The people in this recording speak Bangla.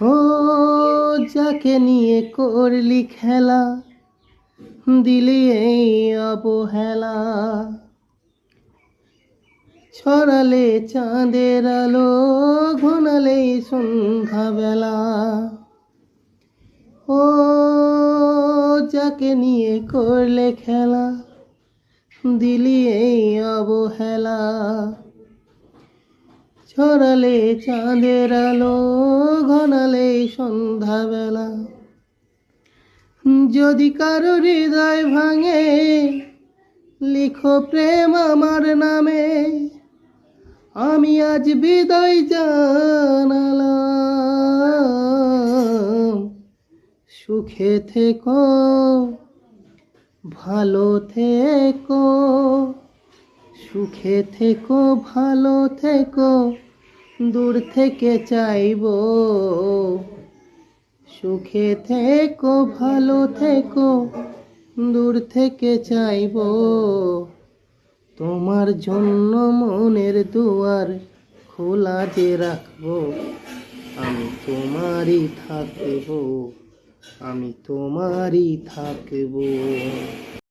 ও যাকে নিয়ে করলি খেলা, দিলি এই অবহেলা। ছড়ালে চাঁদের আলো, ঘনালে সন্ধ্যাবেলা। ও যাকে নিয়ে করলে খেলা, দিলি এই অবহেলা। ছড়ালে চাঁদের আলো, ঘনালে সন্ধ্যাবেলা। যদি কারো হৃদয় ভাঙে, লিখো প্রেম আমার নামে। আমি আজ বিদায় জানালাম। সুখে থেকো, ভালো থেকো। সুখে থেকো, ভালো থেকো, দূর থেকে চাইবো। সুখে থেকো, ভালো থেকো, দূর থেকে চাইবো। তোমার জন্য মনের দুয়ার খোলা যে রাখবো। আমি তোমারই থাকবো, আমি তোমারই থাকবো।